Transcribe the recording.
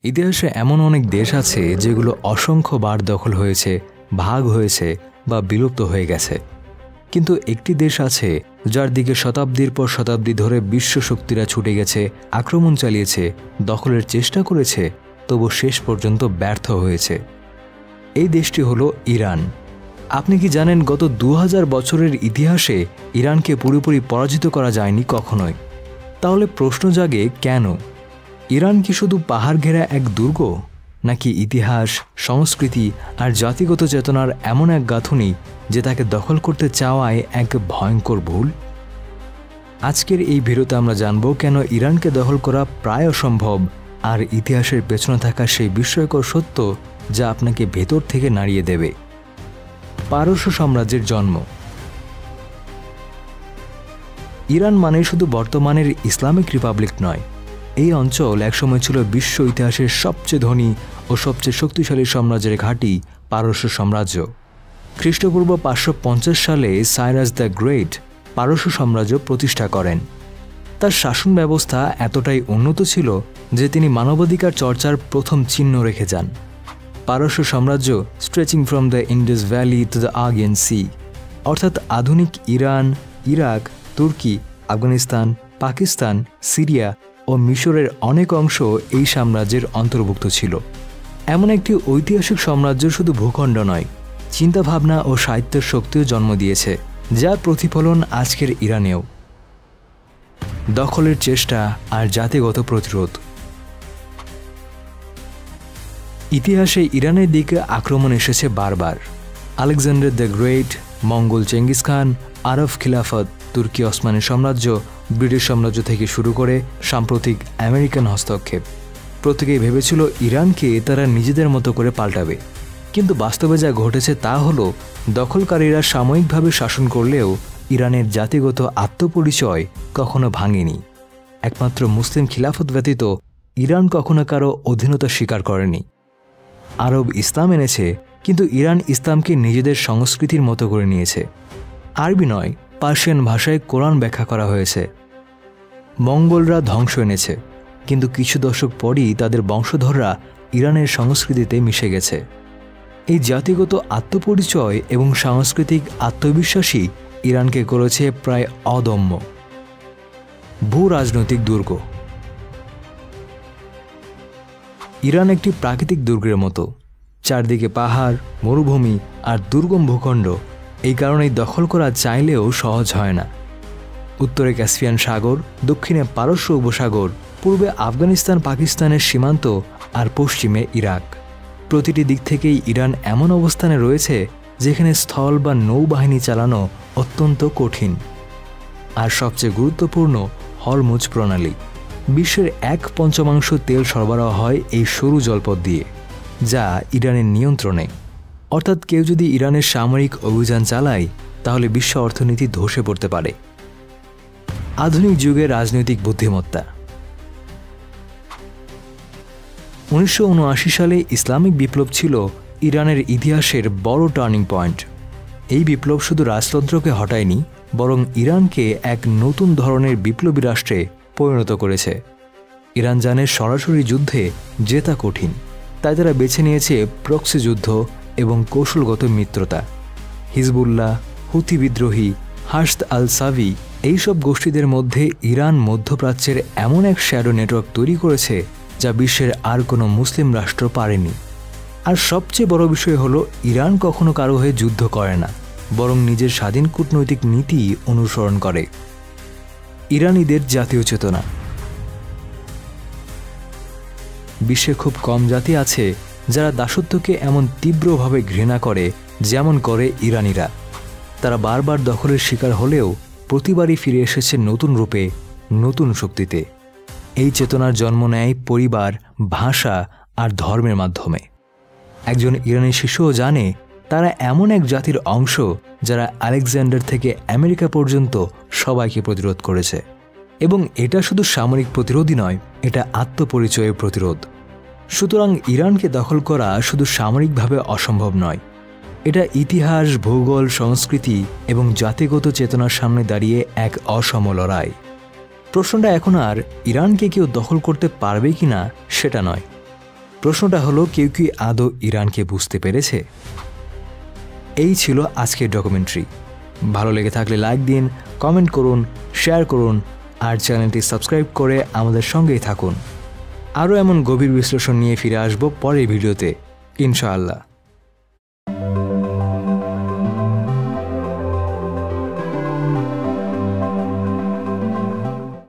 ইতিহাসে এমন অনেক দেশ আছে যেগুলো অসংখ্য বার দখল হয়েছে, ভাগ হয়েছে বা বিলুপ্ত হয়ে গেছে। কিন্তু একটি দেশ আছে যার দিকে শতাব্দীর পর শতাব্দী ধরে বিশ্ব শক্তিরা ছুটে গেছে, আক্রমণ চালিয়েছে, দখলের চেষ্টা করেছে, তবু শেষ পর্যন্ত ব্যর্থ হয়েছে। এই দেশটি হলো ইরান। আপনি কি জানেন গত 2000 বছরের ইতিহাসে ইরানকে পুরোপুরি পরাজিত করা যায়নি কখনোই? তাহলে প্রশ্ন জাগে, কেন? ইরান কি শুধু পাহাড় ঘেরা এক দুর্গ, নাকি ইতিহাস, সংস্কৃতি আর জাতিগত চেতনার এমন এক গাঁথুনি যে তাকে দখল করতে চাওয়ায় এক ভয়ঙ্কর ভুল? আজকের এই ভিডিওতে আমরা জানব কেন ইরানকে দখল করা প্রায় অসম্ভব, আর ইতিহাসের পেছনে থাকা সেই বিস্ময়কর সত্য যা আপনাকে ভেতর থেকে নাড়িয়ে দেবে। পারস্য সাম্রাজ্যের জন্ম। ইরান মানে শুধু বর্তমানের ইসলামিক রিপাবলিক নয়। এই অঞ্চল একসময় ছিল বিশ্ব ইতিহাসের সবচেয়ে ধনী ও সবচেয়ে শক্তিশালী সাম্রাজ্যের ঘাঁটি, পারস্য সাম্রাজ্য। খ্রিস্টপূর্ব 550 সালে সাইরাস দ্য গ্রেট পারস্য সাম্রাজ্য প্রতিষ্ঠা করেন। তার শাসন ব্যবস্থা এতটাই উন্নত ছিল যে তিনি মানবাধিকার চর্চার প্রথম চিহ্ন রেখে যান। পারস্য সাম্রাজ্য stretching from the Indus valley to the আর্গিয়ান সি, অর্থাৎ আধুনিক ইরান, ইরাক, তুর্কি, আফগানিস্তান, পাকিস্তান, সিরিয়া ও মিশরের অনেক অংশ এই সাম্রাজ্যের অন্তর্ভুক্ত ছিল। এমন একটি ঐতিহাসিক সাম্রাজ্য শুধু ভূখণ্ড নয়, চিন্তাভাবনা ও সাহিত্যের শক্তিও জন্ম দিয়েছে, যার প্রতিফলন আজকের ইরানেও। দখলের চেষ্টা আর জাতিগত প্রতিরোধ। ইতিহাসে ইরানের দিকে আক্রমণ এসেছে বারবার। আলেকজান্ডার দ্য গ্রেট, মঙ্গল চেঙ্গিস খান, আরব খিলাফত, তুর্কি ওসমানী সাম্রাজ্য, ব্রিটিশ সাম্রাজ্য থেকে শুরু করে সাম্প্রতিক আমেরিকান হস্তক্ষেপ। প্রত্যেকেই ভেবেছিল ইরানকে তারা নিজেদের মতো করে পাল্টাবে, কিন্তু বাস্তবে যা ঘটেছে তা হলো দখলকারীরা সাময়িকভাবে শাসন করলেও ইরানের জাতিগত আত্মপরিচয় কখনো ভাঙেনি। একমাত্র মুসলিম খিলাফত ব্যতীত ইরান কখনো কারো অধীনতা স্বীকার করেনি। আরব ইসলাম এনেছে, কিন্তু ইরান ইসলামকে নিজেদের সংস্কৃতির মতো করে নিয়েছে। আরবি নয়, পার্সিয়ান ভাষায় কোরআন ব্যাখ্যা করা হয়েছে। মঙ্গলরা ধ্বংস এনেছে, কিন্তু কিছু দশক পরই তাদের বংশধররা ইরানের সংস্কৃতিতে মিশে গেছে। এই জাতিগত আত্মপরিচয় এবং সাংস্কৃতিক আত্মবিশ্বাসী ইরানকে করেছে প্রায় অদম্য। ভূ রাজনৈতিক দুর্গ। ইরান একটি প্রাকৃতিক দুর্গের মতো, চারদিকে পাহাড়, মরুভূমি আর দুর্গম ভূখণ্ড। এই কারণেই দখল করা চাইলেও সহজ হয় না। উত্তরে ক্যাসপিয়ান সাগর, দক্ষিণে পারস্য উপসাগর, পূর্বে আফগানিস্তান পাকিস্তানের সীমান্ত আর পশ্চিমে ইরাক। প্রতিটি দিক থেকেই ইরান এমন অবস্থানে রয়েছে যেখানে স্থল বা নৌবাহিনী চালানো অত্যন্ত কঠিন। আর সবচেয়ে গুরুত্বপূর্ণ, হরমুজ প্রণালী। বিশ্বের 1/5 তেল সরবরাহ হয় এই সরু জলপথ দিয়ে, যা ইরানের নিয়ন্ত্রণে। অর্থাৎ কেউ যদি ইরানের সামরিক অভিযান চালায় তাহলে বিশ্ব অর্থনীতি ধসে পড়তে পারে। আধুনিক যুগের রাজনৈতিক বুদ্ধিমত্তা। 1979 সালে ইসলামিক বিপ্লব ছিল ইরানের ইতিহাসের বড় টার্নিং পয়েন্ট। এই বিপ্লব শুধু রাজতন্ত্রকে হটায়নি, বরং ইরানকে এক নতুন ধরনের বিপ্লবী রাষ্ট্রে পরিণত করেছে। ইরান জানে সরাসরি যুদ্ধে জেতা কঠিন, তাই তারা বেছে নিয়েছে প্রক্সি যুদ্ধ এবং কৌশলগত মিত্রতা। হিজবুল্লাহ, হুথি বিদ্রোহী, হাশদ আল সাভি, এইসব গোষ্ঠীদের মধ্যে ইরান মধ্যপ্রাচ্যের এমন এক শ্যাডো নেটওয়ার্ক তৈরি করেছে যা বিশ্বের আর কোনো মুসলিম রাষ্ট্র পারেনি। আর সবচেয়ে বড় বিষয় হলো, ইরান কখনো কারো হয়ে যুদ্ধ করে না, বরং নিজের স্বাধীন কূটনৈতিক নীতি অনুসরণ করে। ইরানিদের জাতীয় চেতনা। বিশ্বে খুব কম জাতি আছে যারা দাসত্বকে এমন তীব্রভাবে ঘৃণা করে যেমন করে ইরানিরা। তারা বারবার দখলের শিকার হলেও প্রতিবারই ফিরে এসেছে নতুন রূপে, নতুন শক্তিতে। এই চেতনার জন্ম নেয় পরিবার, ভাষা আর ধর্মের মাধ্যমে। একজন ইরানি শিশুও জানে তারা এমন এক জাতির অংশ যারা আলেকজান্ডার থেকে আমেরিকা পর্যন্ত সবাইকে প্রতিরোধ করেছে। এবং এটা শুধু সামরিক প্রতিরোধই নয়, এটা আত্মপরিচয়ের প্রতিরোধ। সুতরাং ইরানকে দখল করা শুধু সামরিকভাবে অসম্ভব নয়, এটা ইতিহাস, ভূগোল, সংস্কৃতি এবং জাতিগত চেতনার সামনে দাঁড়িয়ে এক অসম লড়াই। প্রশ্নটা এখন আর ইরানকে কেউ দখল করতে পারবে কিনা সেটা নয়, প্রশ্নটা হলো কেউ কি আদৌ ইরানকে বুঝতে পেরেছে? এই ছিল আজকের ডকুমেন্টারি। ভালো লেগে থাকলে লাইক দিন, কমেন্ট করুন, শেয়ার করুন আর চ্যানেলটি সাবস্ক্রাইব করে আমাদের সঙ্গেই থাকুন। আরও এমন গভীর বিশ্লেষণ নিয়ে ফিরে আসব পরের ভিডিওতে, ইনশাআল্লাহ।